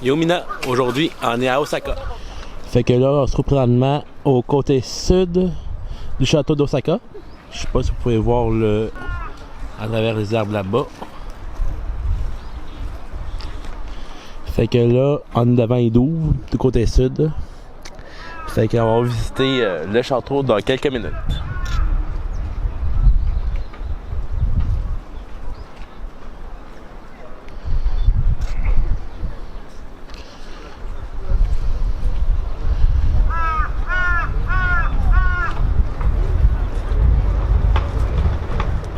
Yomina, aujourd'hui, on est à Osaka. Fait que là, on se trouve présentement au côté sud du château d'Osaka. Je sais pas si vous pouvez voir à travers les arbres là-bas. Fait que là, on est devant les douves du côté sud. Fait qu'on va visiter le château dans quelques minutes.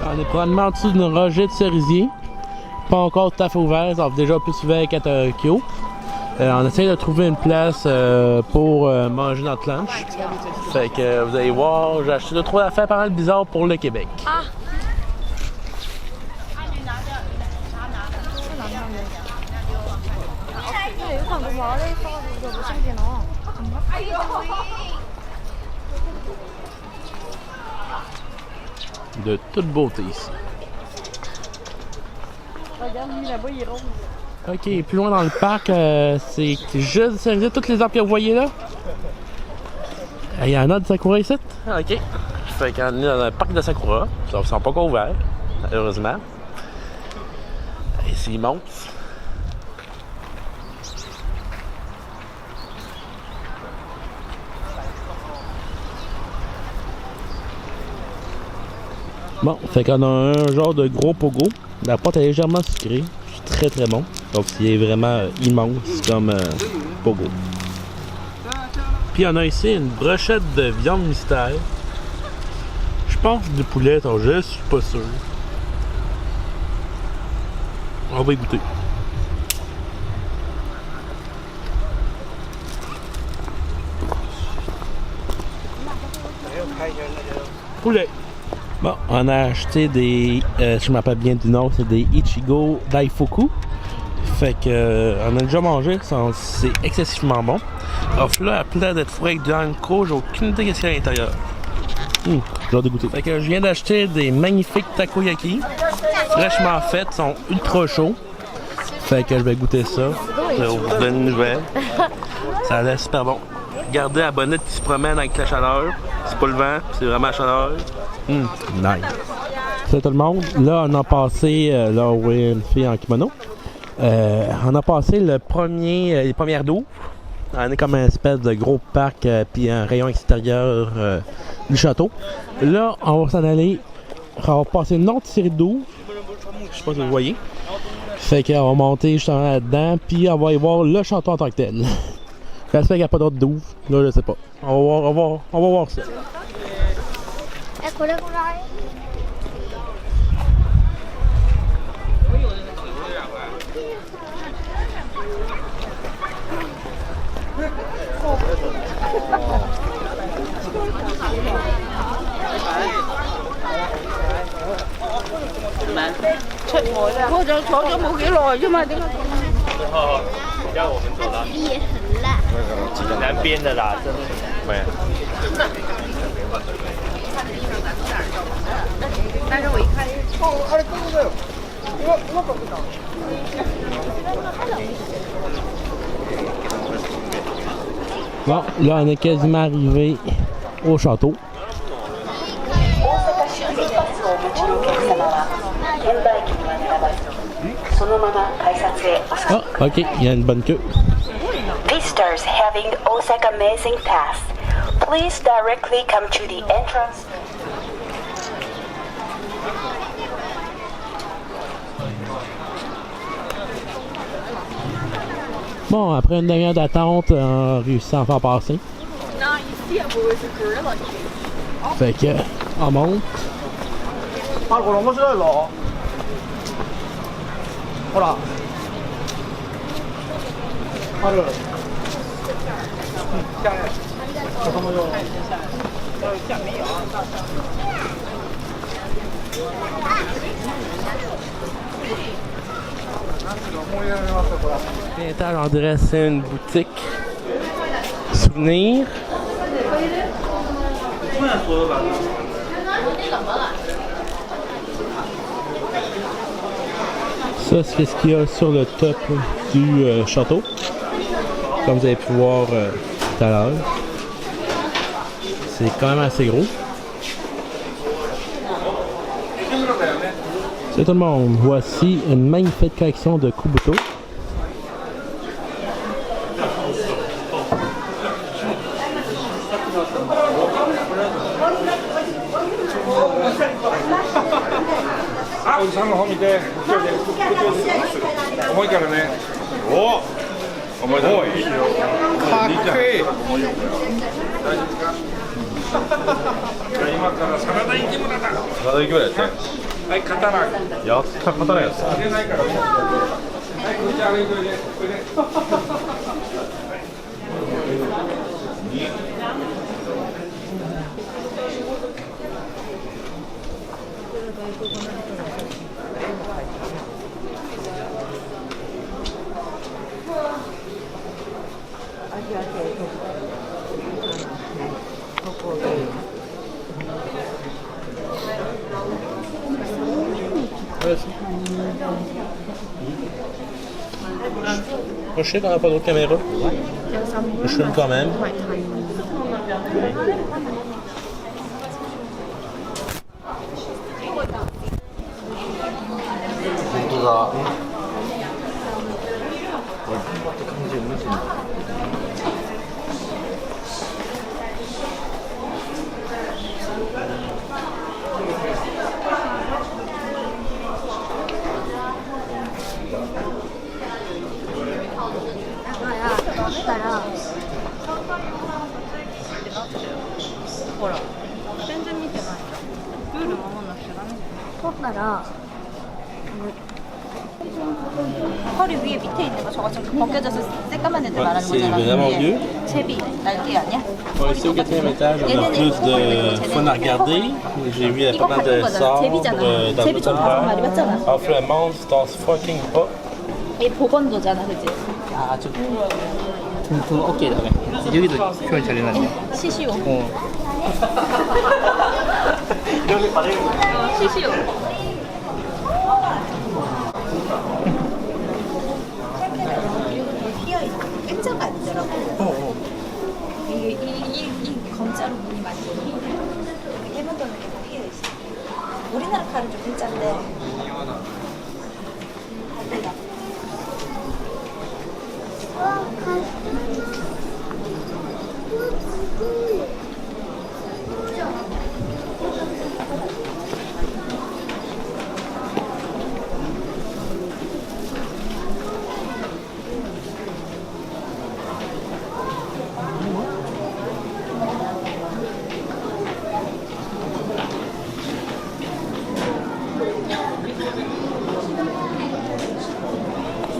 On est probablement en dessous d'une rangée de cerisiers. Pas encore tout à fait ouvert, ça va déjà plus ouvert qu'à Tokyo. On essaie de trouver une place pour manger notre lunch. Fait que vous allez voir, j'ai acheté 2-3 affaires pas mal bizarres pour le Québec. Ah. De toute beauté ici. Regarde, lui là-bas, il est rose. Ok, plus loin dans le parc, c'est juste servir toutes les arbres que vous voyez là. Il y en a de Sakura ici. Ok. Fait qu'on est dans un parc de Sakura. Ça ne sent pas encore ouvert, heureusement. Et c'est immense. Bon, fait qu'on a un genre de gros pogo. La pâte est légèrement sucrée. C'est très bon. Donc il est vraiment immense comme pogo. Puis on a ici une brochette de viande mystère. Je pense du poulet, donc je suis pas sûr. On va y goûter. Poulet. Bon, on a acheté des, si je m'appelle bien du nom, c'est des Ichigo Daifuku. Fait que, on a déjà mangé, c'est excessivement bon. Off là, à plein d'être frais avec de l'anko, j'ai aucune idée qu'est-ce qu'il y a à l'intérieur. J'ai hâte de goûter. Fait que je viens d'acheter des magnifiques takoyaki. Fraîchement faits, sont ultra chauds. Fait que je vais goûter ça. Je vais vous donner une nouvelle. Ça a l'air super bon. Regardez la bonnette qui se promène avec la chaleur. C'est pas le vent, c'est vraiment la chaleur. Nice. Salut tout le monde. Là, on a passé, là, oui, une fille en kimono. On a passé les premières douves. On est comme un espèce de gros parc, puis un rayon extérieur du château. Là, on va s'en aller. On va passer une autre série de douves. Je sais pas si vous voyez. Fait qu'on va monter justement là-dedans, puis on va y voir le château en tant que tel. J'espère qu'il n'y a pas d'autres douves. Là, je sais pas. On va voir ça.南边的啦，真的。但是我一看，Bon, là, on est quasiment arrivé au château. Ah, ok, il y a une bonne queue. Visitors having Osaka Amazing Pass, please directly come to the entrance. Bon, après une demi-heure d'attente, on a réussi à en faire passer. Fait que, on monte. Voilà. L'étage, on dirait c'est une boutique souvenir. Ça, c'est ce qu'il y a sur le top. du château, comme vous avez pu voir tout à l'heure. C'est quand même assez gros. Salut tout le monde, voici une magnifique collection de Kubuto. Moi, je sais qu'on n'a pas d'autres caméras. Je filme quand même. 허리 위에 밑에 있는 거 저거 좀 벗겨져서 새까만 애들 말하는 C'est 거잖아. vraiment 위에. vieux. 제비 날개 아니야? On est ici au 4e étage, on a plus de fun à regarder. J'ai vu pas mal de sorts dans 제비 le 좀 다섯 마리 맞잖아. Offre le monstre dans ce fucking pas. 이 보건도잖아, 그치? 아, 저 돈 어깨에 다음에 여기도 표현 잘 해놨네. 시시오. 시시오. 일자가 아니더라고. 이 검자로 문이 많이 해본다는 게 피어 있어. 우리나라 칼은 좀 일자인데.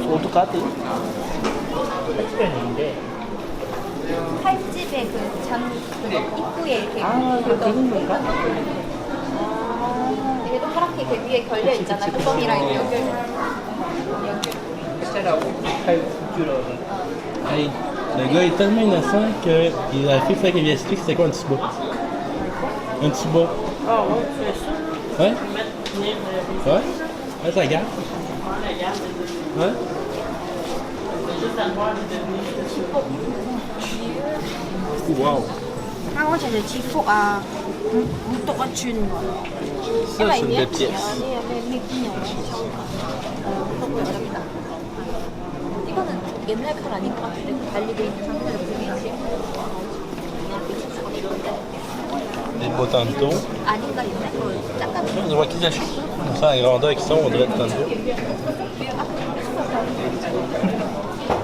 오토카드? 칼집에 그 입구에 이렇게 되는 건가? 얘도 파랗게 그 위에 걸려 있잖아. 뚜껑이랑 이렇게 Hey, le gars est tellement innocent que la fille fait qu'il explique c'était quoi un tuba. Un tuba. Ah ouais, c'est ça. Ouais? Mais Ouais? Ouais, ça garde. Ouais? Wow. 한국에서 지포가 무토가 주는 거야. Ça, c'est une belle pièce. 이거는 옛날 칼 아닌 것 같은데 달리고 있는 상태로 보이지? Des beaux tantos. 아닌가 옛날 거 잠깐 On voit qu'ils achètent. On sent la grandeur qu'ils sont, on dirait des tantos.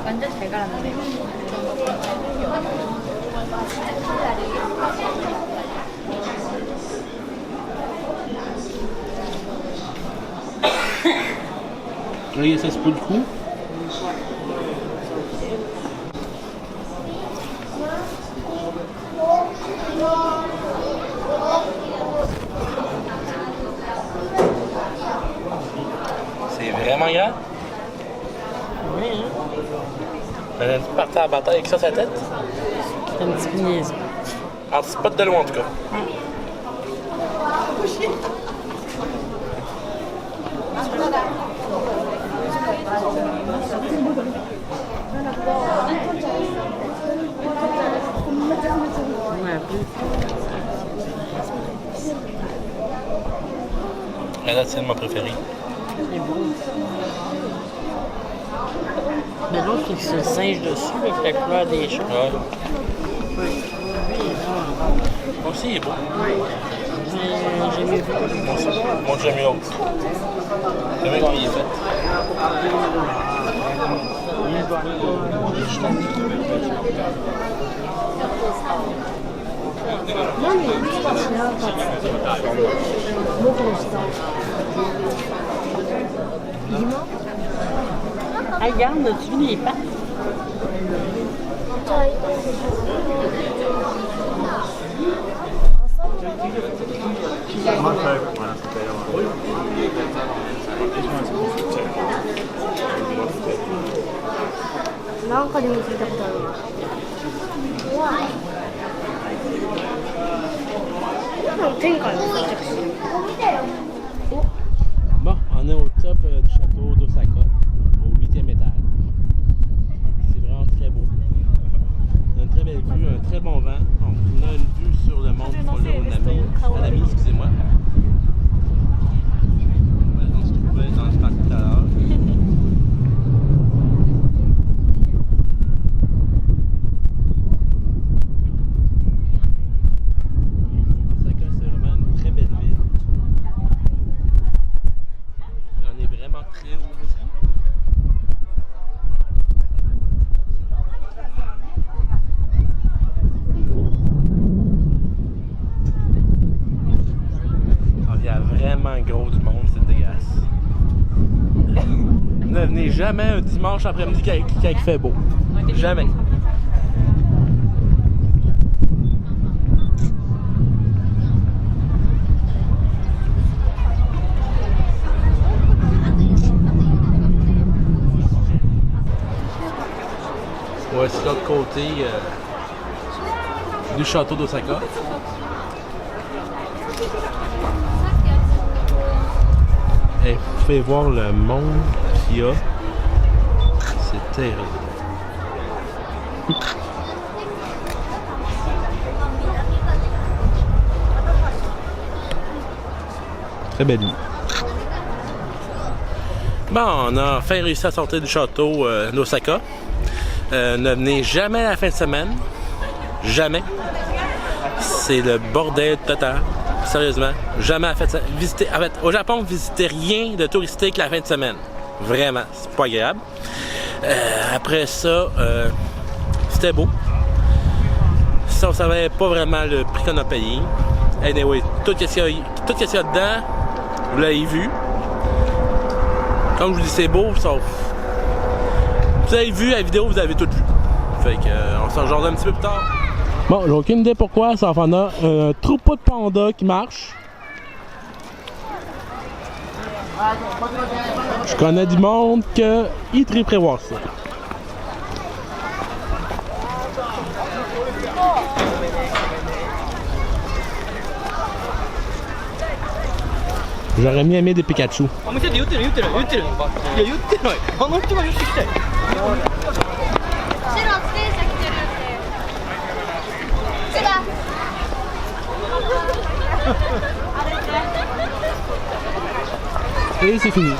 완전 잘 갈았는데. Oui, ça se peut le coup. C'est vraiment grand. Oui, hein. Elle a parti à la bataille avec ça sa tête. C'est un petit peu niaiseux. Alors, c'est pas de loin en tout cas. la tienne, ma préférée. C'est beau. Mais l'autre, il se singe dessus avec la couleur des choses. Ouais. Oui. Moi aussi, il est beau. J'ai mieux vu. Moi, j'aime mieux l'autre. J'aime mieux comment il est fait. Ah, regarde, as-tu vu les pattes?なんかでも聞いたことあるわ。天下のめちゃくちゃ。 Bon, on est au top du château d'Osaka, au 8e étage. C'est vraiment très beau. On a une très belle vue, un très bon vent. On a une vue sur le mont Hanami, excusez-moi. On se trouvait dans le parc tout à l'heure. Osaka, c'est vraiment une très belle ville. On est vraiment très haut aussi. Alors, il y a vraiment gros du monde, c'est dégueulasse. Ne venez jamais un dimanche après-midi quand il fait beau. Jamais. Voici l'autre côté du château d'Osaka. Et vous pouvez voir le monde qu'il y a. C'est terrible. Très belle nuit. Bon, on a enfin réussi à sortir du château d'Osaka. Ne venez jamais à la fin de semaine. Jamais. C'est le bordel total. Sérieusement. Jamais à la fin de semaine. Visitez, en fait, au Japon, visitez rien de touristique la fin de semaine. Vraiment. C'est pas agréable. Après ça, c'était beau. Ça, on savait pas vraiment le prix qu'on a payé. Anyway, tout ce qu'il y a dedans, vous l'avez vu. Comme je vous dis, c'est beau, sauf. Vous avez vu la vidéo, vous avez tout vu. Fait que on s'en rejoindra un petit peu plus tard. Bon, j'ai aucune idée pourquoi, sauf qu'on a un troupeau de pandas qui marche. Je connais du monde qui triperait voir ça. J'aurais mieux aimé des Pikachu. お店で言ってるいや言ってないあの人が言ってきたよ白自転車来てるって。Et c'est fini.